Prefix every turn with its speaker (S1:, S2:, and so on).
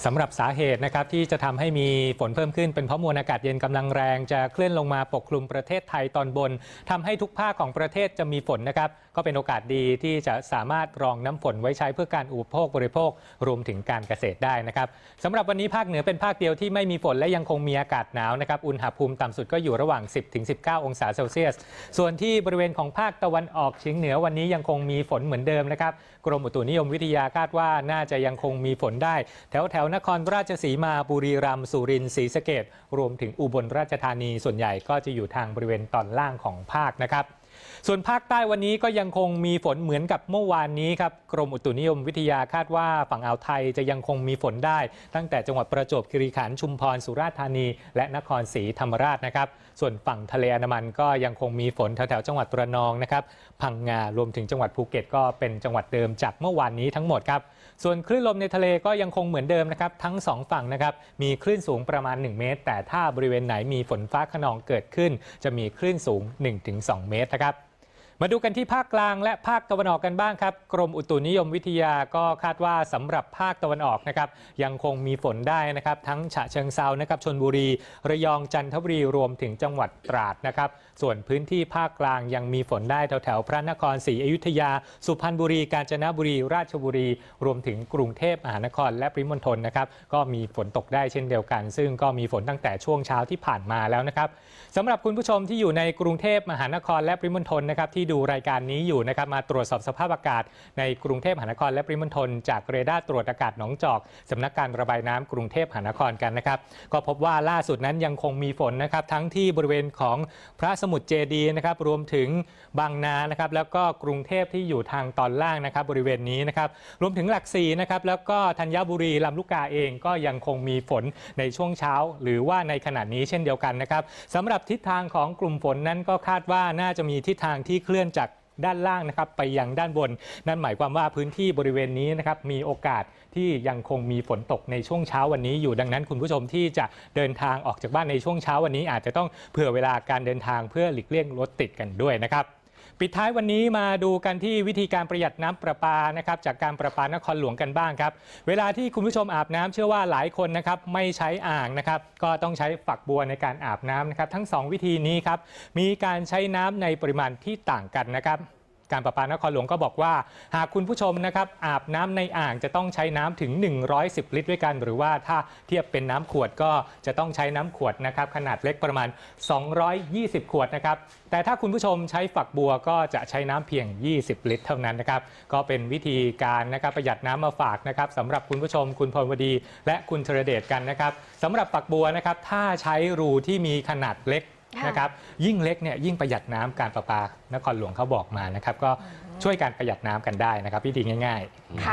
S1: สำหรับสาเหตุนะครับที่จะทำให้มีฝนเพิ่มขึ้นเป็นเพราะมวลอากาศเย็นกำลังแรงจะเคลื่อนลงมาปกคลุมประเทศไทยตอนบนทำให้ทุกภาคของประเทศจะมีฝนนะครับก็เป็นโอกาสดีที่จะสามารถรองน้ำฝนไว้ใช้เพื่อการอุปโภคบริโภครวมถึงการเกษตรได้นะครับสำหรับวันนี้ภาคเหนือเป็นภาคเดียวที่ไม่มีฝนและยังคงมีอากาศหนาวนะครับอุณหภูมิต่ำสุดก็อยู่ระหว่าง 10-19 องศาเซลเซียสส่วนที่บริเวณของภาคตะวันออกเฉียงเหนือวันนี้ยังคงมีฝนเหมือนเดิมนะครับกรมอุตุนิยมวิทยาคาดว่าน่าจะยังคงมีฝนได้แถวนครราชสีมาบุรีรัมย์สุรินทร์ศรีสะเกษรวมถึงอุบลราชธานีส่วนใหญ่ก็จะอยู่ทางบริเวณตอนล่างของภาคนะครับส่วนภาคใต้วันนี้ก็ยังคงมีฝนเหมือนกับเมื่อวานนี้ครับกรมอุตุนิยมวิทยาคาดว่าฝั่งอ่าวไทยจะยังคงมีฝนได้ตั้งแต่จังหวัดประจวบคีรีขันธ์ชุมพรสุราษฎร์ธานีและนครศรีธรรมราชนะครับส่วนฝั่งทะเลอันดามันก็ยังคงมีฝนแถวจังหวัดระนองนะครับพังงารวมถึงจังหวัดภูเก็ตก็เป็นจังหวัดเดิมจากเมื่อวานนี้ทั้งหมดครับส่วนคลื่นลมในทะเลก็ยังคงเหมือนเดิมนะครับทั้ง2ฝั่งนะครับมีคลื่นสูงประมาณ1เมตรแต่ถ้าบริเวณไหนมีฝนฟ้าคะนองเกิดขึ้นจะมีคลื่นสูง 1-2 เมตรนะครับมาดูกันที่ภาคกลางและภาคตะวันออกกันบ้างครับกรมอุตุนิยมวิทยาก็คาดว่าสำหรับภาคตะวันออกนะครับยังคงมีฝนได้นะครับทั้งฉะเชิงเทรานะครับชลบุรีระยองจันทบุรีรวมถึงจังหวัดตราดนะครับส่วนพื้นที่ภาคกลางยังมีฝนได้แถวพระนครศรีอยุธยาสุพรรณบุรีกาญจนบุรีราชบุรีรวมถึงกรุงเทพมหานครและปริมณฑลนะครับก็มีฝนตกได้เช่นเดียวกันซึ่งก็มีฝนตั้งแต่ช่วงเช้าที่ผ่านมาแล้วนะครับสำหรับคุณผู้ชมที่อยู่ในกรุงเทพมหานครและปริมณฑลนะครับที่ดูรายการนี้อยู่นะครับมาตรวจสอบสภาพอากาศในกรุงเทพมหานครและปริมณฑลจากเรดาร์ตรวจอากาศหนองจอกสำนักการระบายน้ำกรุงเทพมหานครกันนะครับก็พบว่าล่าสุดนั้นยังคงมีฝนนะครับทั้งที่บริเวณของพระสมุทรเจดีย์นะครับรวมถึงบางนานะครับแล้วก็กรุงเทพที่อยู่ทางตอนล่างนะครับบริเวณนี้นะครับรวมถึงหลักสี่นะครับแล้วก็ธัญบุรีลำลูกกาเองก็ยังคงมีฝนในช่วงเช้าหรือว่าในขณะนี้เช่นเดียวกันนะครับสำหรับทิศทางของกลุ่มฝนนั้นก็คาดว่าน่าจะมีทิศทางที่เคลื่อนจากด้านล่างนะครับไปยังด้านบนนั่นหมายความว่าพื้นที่บริเวณนี้นะครับมีโอกาสที่ยังคงมีฝนตกในช่วงเช้าวันนี้อยู่ดังนั้นคุณผู้ชมที่จะเดินทางออกจากบ้านในช่วงเช้าวันนี้อาจจะต้องเผื่อเวลาการเดินทางเพื่อหลีกเลี่ยงรถติดกันด้วยนะครับปิดท้ายวันนี้มาดูกันที่วิธีการประหยัดน้ำประปานะครับจากการประปานครหลวงกันบ้างครับเวลาที่คุณผู้ชมอาบน้ำเชื่อว่าหลายคนนะครับไม่ใช้อ่างนะครับก็ต้องใช้ฝักบัวในการอาบน้ำนะครับทั้ง2วิธีนี้ครับมีการใช้น้ำในปริมาณที่ต่างกันนะครับการประปานครหลวงก็บอกว่าหากคุณผู้ชมนะครับอาบน้ำในอ่างจะต้องใช้น้ำถึง110ลิตรด้วยกันหรือว่าถ้าเทียบเป็นน้ำขวดก็จะต้องใช้น้ำขวดนะครับขนาดเล็กประมาณ220ขวดนะครับแต่ถ้าคุณผู้ชมใช้ฝักบัวก็จะใช้น้ำเพียง20ลิตรเท่านั้นนะครับก็เป็นวิธีการนะครับประหยัดน้ำมาฝากนะครับสำหรับคุณผู้ชมคุณพลวดีและคุณธรเดชกันนะครับสำหรับฝักบัวนะครับถ้าใช้รูที่มีขนาดเล็กนะครับยิ่งเล็กเนี่ยยิ่งประหยัดน้ำการประปานครหลวงเขาบอกมานะครับก็ช่วยการประหยัดน้ำกันได้นะครับวิธีง่ายๆ